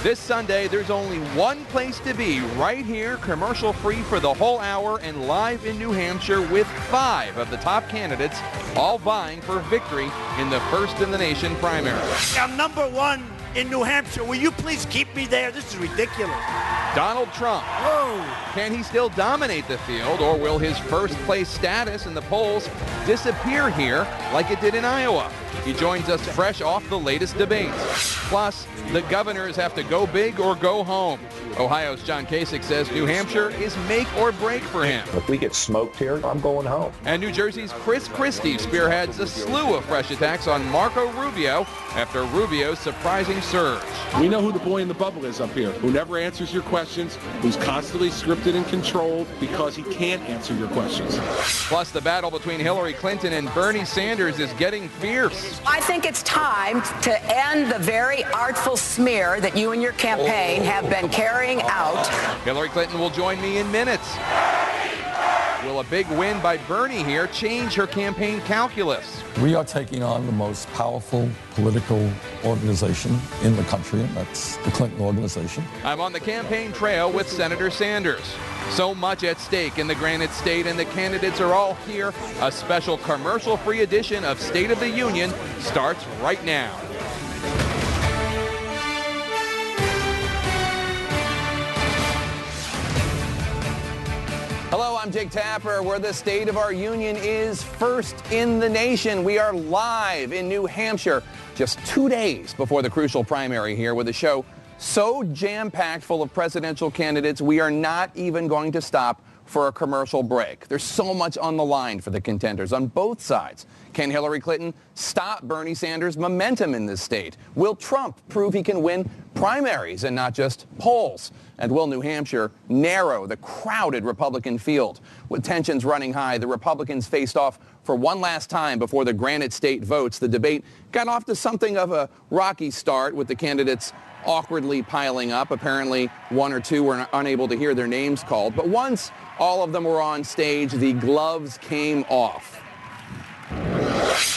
This Sunday, there's only one place to be, right here, commercial-free for the whole hour and live in New Hampshire with 5 of the top candidates, all vying for victory in the first-in-the-nation primary. I'm number 1 in New Hampshire. Will you please keep me there? This is ridiculous. Donald Trump. Whoa. Can he still dominate the field, or will his first-place status in the polls disappear here like it did in Iowa? He joins us fresh off the latest debates. Plus, the governors have to go big or go home. Ohio's John Kasich says New Hampshire is make or break for him. If we get smoked here, I'm going home. And New Jersey's Chris Christie spearheads a slew of fresh attacks on Marco Rubio after Rubio's surprising surge. We know who the boy in the bubble is up here, who never answers your questions, who's constantly scripted and controlled because he can't answer your questions. Plus, the battle between Hillary Clinton and Bernie Sanders is getting fierce. I think it's time to end the very artful smear that you and your campaign have been carrying out. Hillary Clinton will join me in minutes. Will a big win by Bernie here change her campaign calculus? We are taking on the most powerful political organization in the country, and that's the Clinton organization. I'm on the campaign trail with Senator Sanders. So much at stake in the Granite State, and the candidates are all here. A special commercial-free edition of State of the Union starts right now. Hello, I'm Jake Tapper, where the State of our Union is first in the nation. We are live in New Hampshire, just 2 days before the crucial primary here, with a show so jam-packed full of presidential candidates, we are not even going to stop for a commercial break. There's so much on the line for the contenders on both sides. Can Hillary Clinton stop Bernie Sanders' momentum in this state? Will Trump prove he can win primaries and not just polls? And will New Hampshire narrow the crowded Republican field? With tensions running high, the Republicans faced off for one last time before the Granite State votes. The debate got off to something of a rocky start, with the candidates awkwardly piling up. Apparently, one or two were unable to hear their names called. But once all of them were on stage, the gloves came off.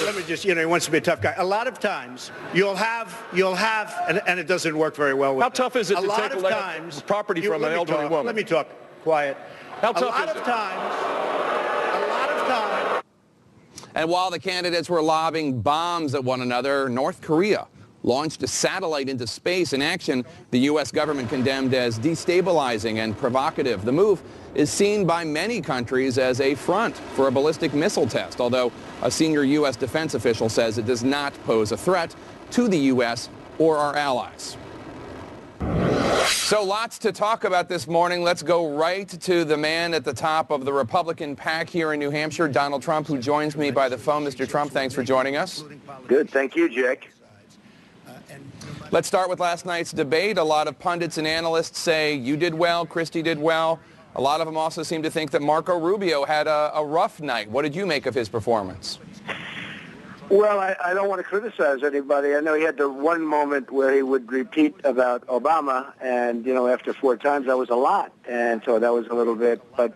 Let me just, he wants to be a tough guy. A lot of times, you'll have, and it doesn't work very well with How tough is it to take property from an elderly woman? Let me talk. Quiet. How tough is it? A lot of times. And while the candidates were lobbing bombs at one another, North Korea launched a satellite into space, in action the U.S. government condemned as destabilizing and provocative. The move is seen by many countries as a front for a ballistic missile test, although a senior U.S. defense official says it does not pose a threat to the U.S. or our allies. So lots to talk about this morning. Let's go right to the man at the top of the Republican pack here in New Hampshire, Donald Trump, who joins me by the phone. Mr. Trump, thanks for joining us. Good. Thank you, Jake. Let's start with last night's debate. A lot of pundits and analysts say you did well, Christie did well. A lot of them also seem to think that Marco Rubio had a rough night. What did you make of his performance? Well, I don't want to criticize anybody. I know he had the one moment where he would repeat about Obama, and, after 4 times, that was a lot. And so that was a little bit. But,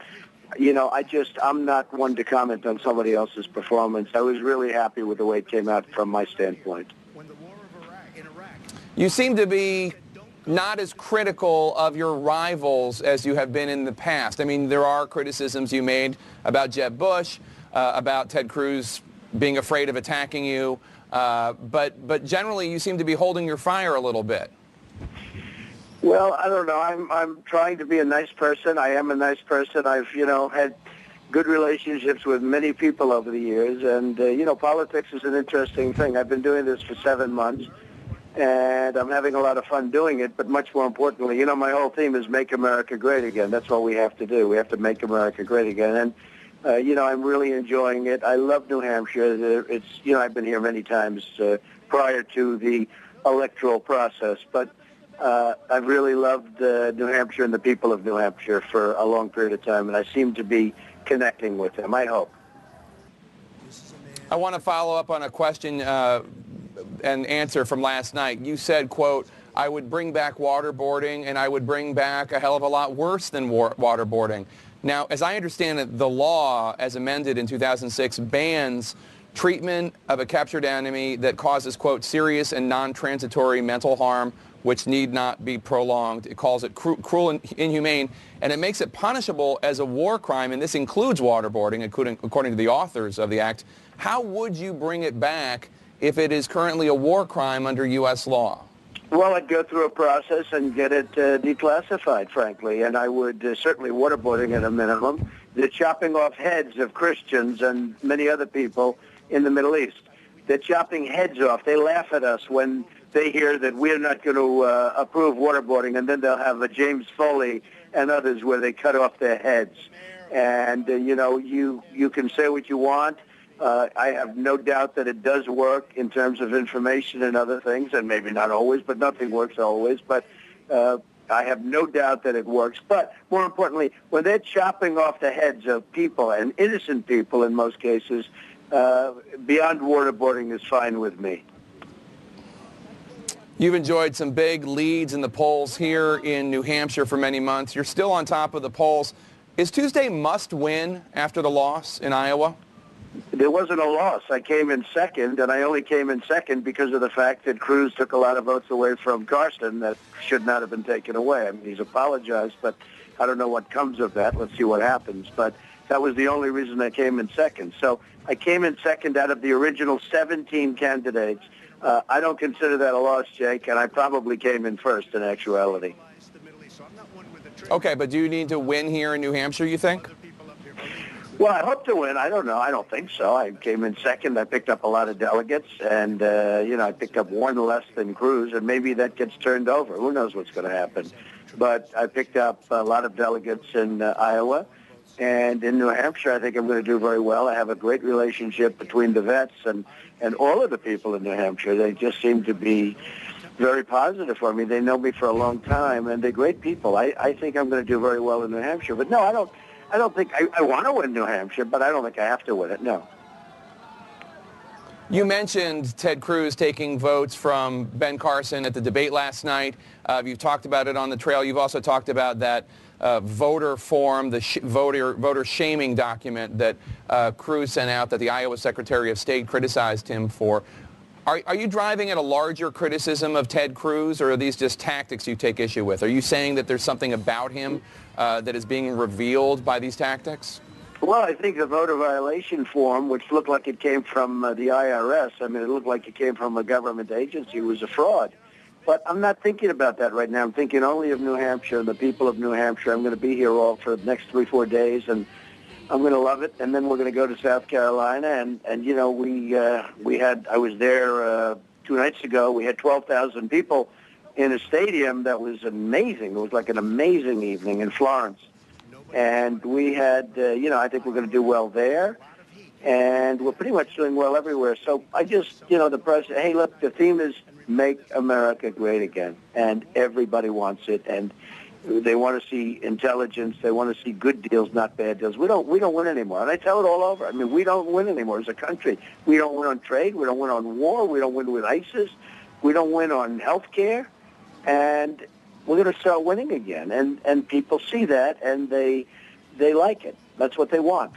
I'm not one to comment on somebody else's performance. I was really happy with the way it came out from my standpoint. You seem to be not as critical of your rivals as you have been in the past. I mean, there are criticisms you made about Jeb Bush, about Ted Cruz being afraid of attacking you, but generally you seem to be holding your fire a little bit. Well, I don't know. I'm trying to be a nice person. I am a nice person. I've, had good relationships with many people over the years, and, politics is an interesting thing. I've been doing this for 7 months. And I'm having a lot of fun doing it, but much more importantly, my whole theme is Make America Great Again. That's what we have to do. We have to make America great again. And, I'm really enjoying it. I love New Hampshire. It's, I've been here many times prior to the electoral process, but I've really loved New Hampshire and the people of New Hampshire for a long period of time, and I seem to be connecting with them, I hope. I want to follow up on a question and answer from last night. You said, quote, I would bring back waterboarding, and I would bring back a hell of a lot worse than waterboarding. Now, as I understand it, the law, as amended in 2006, bans treatment of a captured enemy that causes, quote, serious and non-transitory mental harm which need not be prolonged. It calls it cruel and inhumane, and it makes it punishable as a war crime, and this includes waterboarding, according to the authors of the act. How would you bring it back if it is currently a war crime under U.S. law? Well, I'd go through a process and get it declassified, frankly, and I would certainly waterboarding at a minimum. The chopping off heads of Christians and many other people in the Middle East. They're chopping heads off. They laugh at us when they hear that we're not going to approve waterboarding, and then they'll have a James Foley and others where they cut off their heads. And, you can say what you want. I have no doubt that it does work in terms of information and other things, and maybe not always, but nothing works always. But I have no doubt that it works. But more importantly, when they're chopping off the heads of people, and innocent people in most cases, beyond waterboarding is fine with me. You've enjoyed some big leads in the polls here in New Hampshire for many months. You're still on top of the polls. Is Tuesday must win after the loss in Iowa? There wasn't a loss. I came in second, and I only came in second because of the fact that Cruz took a lot of votes away from Carson that should not have been taken away. I mean, he's apologized, but I don't know what comes of that. Let's see what happens. But that was the only reason I came in second. So I came in second out of the original 17 candidates. I don't consider that a loss, Jake, and I probably came in first in actuality. Okay, but do you need to win here in New Hampshire, you think? Well, I hope to win. I don't know. I don't think so. I came in second. I picked up a lot of delegates, and, I picked up one less than Cruz, and maybe that gets turned over. Who knows what's going to happen? But I picked up a lot of delegates in Iowa, and in New Hampshire, I think I'm going to do very well. I have a great relationship between the vets and all of the people in New Hampshire. They just seem to be very positive for me. They know me for a long time, and they're great people. I think I'm going to do very well in New Hampshire. But no, I don't think I want to win New Hampshire, but I don't think I have to win it, no. You mentioned Ted Cruz taking votes from Ben Carson at the debate last night. You've talked about it on the trail. You've also talked about that voter form, the voter shaming document that Cruz sent out that the Iowa Secretary of State criticized him for. Are you driving at a larger criticism of Ted Cruz, or are these just tactics you take issue with? Are you saying that there's something about him that is being revealed by these tactics? Well, I think the voter violation form, which looked like it came from the IRS, it looked like it came from a government agency, was a fraud. But I'm not thinking about that right now. I'm thinking only of New Hampshire and the people of New Hampshire. I'm going to be here all for the next 3-4 days, and I'm going to love it. And then we're going to go to South Carolina, and I was there 2 nights ago. We had 12,000 people in a stadium that was amazing. It was like an amazing evening in Florence. And we had, I think we're going to do well there. And we're pretty much doing well everywhere. So I just, the president, hey, look, the theme is Make America Great Again. And everybody wants it. And they want to see intelligence. They want to see good deals, not bad deals. We don't win anymore. And I tell it all over. I mean, we don't win anymore as a country. We don't win on trade. We don't win on war. We don't win with ISIS. We don't win on health care. And we're going to start winning again. And people see that, and they like it. That's what they want.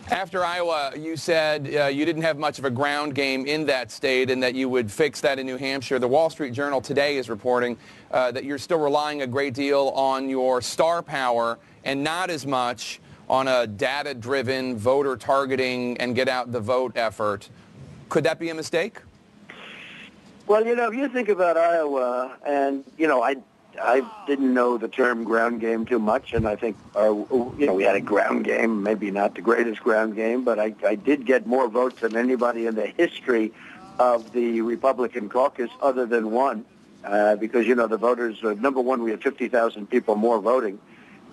After Iowa, you said you didn't have much of a ground game in that state and that you would fix that in New Hampshire. The Wall Street Journal today is reporting that you're still relying a great deal on your star power and not as much on a data-driven voter targeting and get out the vote effort. Could that be a mistake? Well, if you think about Iowa, and, I didn't know the term ground game too much, and I think, we had a ground game, maybe not the greatest ground game, but I did get more votes than anybody in the history of the Republican caucus other than one, because, the voters, number one, we had 50,000 people more voting.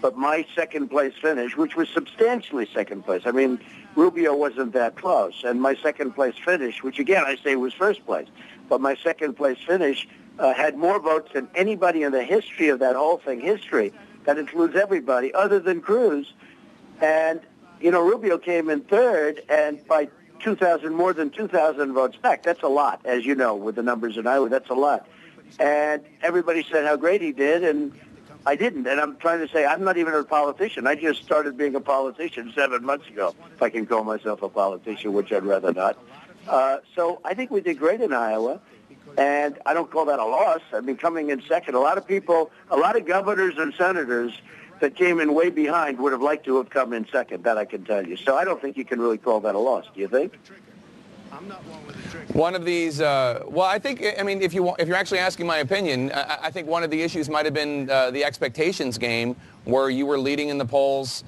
But my second-place finish, which was substantially second place, Rubio wasn't that close, and my second-place finish, which, again, I say was first place, but my second-place finish had more votes than anybody in the history of that whole thing, that includes everybody other than Cruz. And, Rubio came in third, and by more than 2,000 votes back. That's a lot, as you know, with the numbers in Iowa. That's a lot. And everybody said how great he did, and I didn't. And I'm trying to say I'm not even a politician. I just started being a politician 7 months ago, if I can call myself a politician, which I'd rather not. So I think we did great in Iowa. And I don't call that a loss. I mean, coming in second, a lot of people, a lot of governors and senators that came in way behind would have liked to have come in second, that I can tell you. So I don't think you can really call that a loss. Do you think? One of these, well, I think, I mean, if you're actually asking my opinion, I think one of the issues might have been the expectations game, where you were leading in the polls,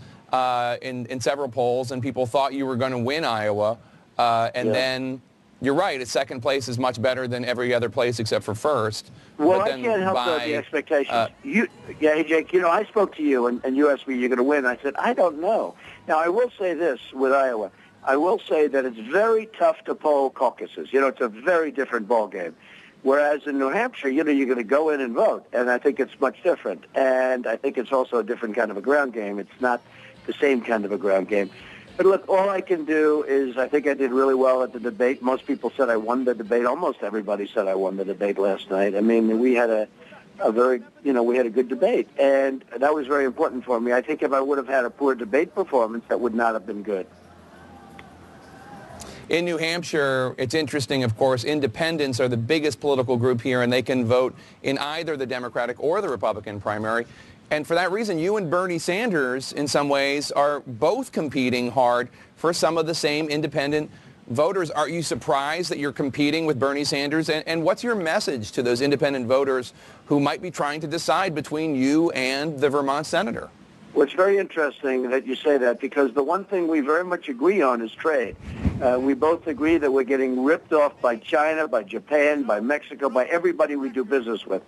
in several polls, and people thought you were going to win Iowa, then you're right, a second place is much better than every other place except for first. Well, I can't help the expectations. Hey, Jake, I spoke to you, and you asked me, you're going to win. I said, I don't know. Now, I will say this with Iowa. I will say that it's very tough to poll caucuses. It's a very different ballgame. Whereas in New Hampshire, you're going to go in and vote, and I think it's much different. And I think it's also a different kind of a ground game. It's not the same kind of a ground game. But look, all I can do is I think I did really well at the debate. Most people said I won the debate. Almost everybody said I won the debate last night. I mean, we had a very, we had a good debate, and that was very important for me. I think if I would have had a poor debate performance, that would not have been good. In New Hampshire, it's interesting, of course, independents are the biggest political group here, and they can vote in either the Democratic or the Republican primary. And for that reason, you and Bernie Sanders, in some ways, are both competing hard for some of the same independent voters. Are you surprised that you're competing with Bernie Sanders? And what's your message to those independent voters who might be trying to decide between you and the Vermont senator? Well, it's very interesting that you say that, because the one thing we very much agree on is trade. We both agree that we're getting ripped off by China, by Japan, by Mexico, by everybody we do business with.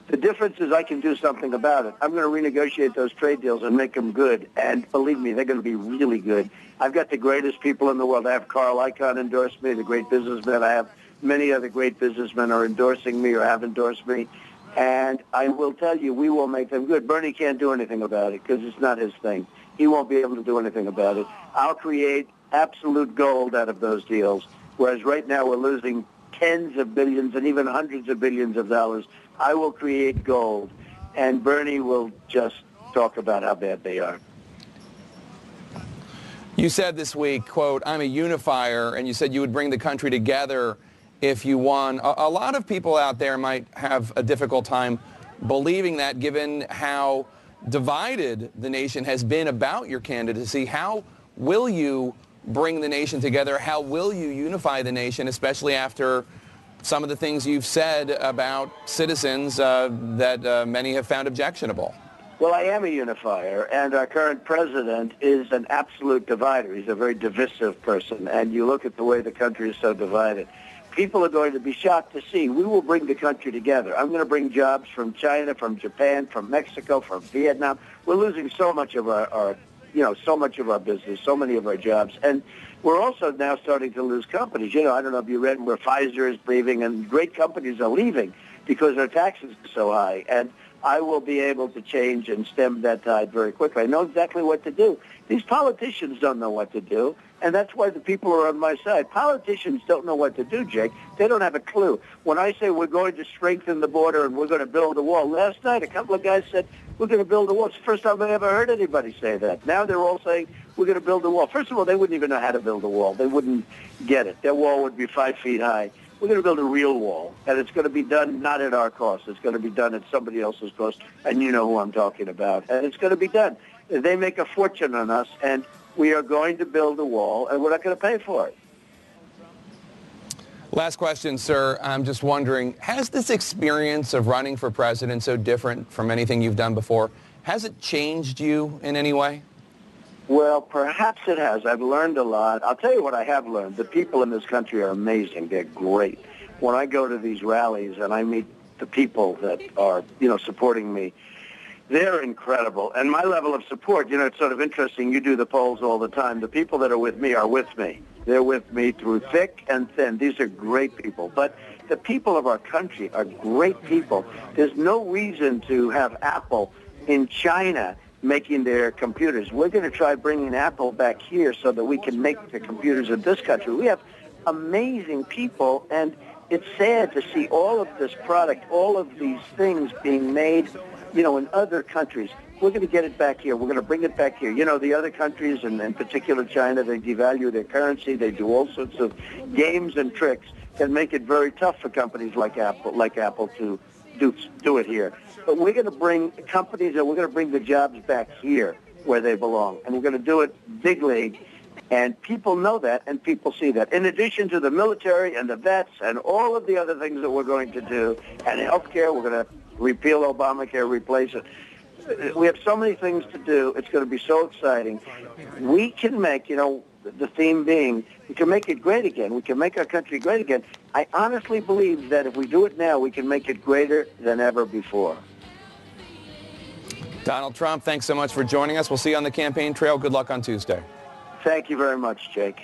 The difference is I can do something about it. I'm going to renegotiate those trade deals and make them good. And believe me, they're going to be really good. I've got the greatest people in the world. I have Carl Icahn endorse me, the great businessman. I have many other great businessmen are endorsing me or have endorsed me. And I will tell you, we will make them good. Bernie can't do anything about it because it's not his thing. He won't be able to do anything about it. I'll create absolute gold out of those deals, whereas right now we're losing tens of billions and even hundreds of billions of dollars. I will create gold, and Bernie will just talk about how bad they are. You said this week, quote, I'm a unifier, and you said you would bring the country together if you won. A lot of people out there might have a difficult time believing that, given how divided the nation has been about your candidacy. How will you bring the nation together? How will you unify the nation, especially after some of the things you've said about citizens that many have found objectionable? Well, I am a unifier, and our current president is an absolute divider. He's a very divisive person, and you look at the way the country is so divided. People are going to be shocked to see we will bring the country together. I'm going to bring jobs from China, from Japan, from Mexico, from Vietnam. We're losing so much of our so much of our business, so many of our jobs. And we're also now starting to lose companies. I don't know if you read where Pfizer is leaving, and great companies are leaving because their taxes are so high. And I will be able to change and stem that tide very quickly. I know exactly what to do. These politicians don't know what to do, and that's why the people are on my side. Politicians don't know what to do, Jake. They don't have a clue. When I say we're going to strengthen the border and we're going to build a wall, last night a couple of guys said, we're going to build a wall. It's the first time I ever heard anybody say that. Now they're all saying, we're going to build a wall. First of all, they wouldn't even know how to build a wall. They wouldn't get it. Their wall would be 5 feet high. We're going to build a real wall, and it's going to be done not at our cost. It's going to be done at somebody else's cost, and you know who I'm talking about. And it's going to be done. They make a fortune on us, and we are going to build a wall, and we're not going to pay for it. Last question, sir. I'm just wondering, has this experience of running for president, so different from anything you've done before, has it changed you in any way? Well, perhaps it has. I've learned a lot. I'll tell you what I have learned. The people in this country are amazing. They're great. When I go to these rallies and I meet the people that are, supporting me, they're incredible. And my level of support, it's sort of interesting. You do the polls all the time. The people that are with me are with me. They're with me through thick and thin. These are great people. But the people of our country are great people. There's no reason to have Apple in China making their computers. We're going to try bringing Apple back here so that we can make the computers in this country. We have amazing people, and it's sad to see all of this product, all of these things being made, in other countries. we're going to get it back here. We're going to bring it back here. You know, the other countries, and in particular China, they devalue their currency. They do all sorts of games and tricks that make it very tough for companies like Apple to do it here. But we're going to bring companies, and we're going to bring the jobs back here where they belong. And we're going to do it big league. And people know that, and people see that. In addition to the military and the vets and all of the other things that we're going to do, and healthcare, we're going to repeal Obamacare, replace it. We have so many things to do. It's going to be so exciting. We can make, you know, the theme being, we can make it great again. We can make our country great again. I honestly believe that if we do it now, we can make it greater than ever before. Donald Trump, thanks so much for joining us. We'll see you on the campaign trail. Good luck on Tuesday. Thank you very much, Jake.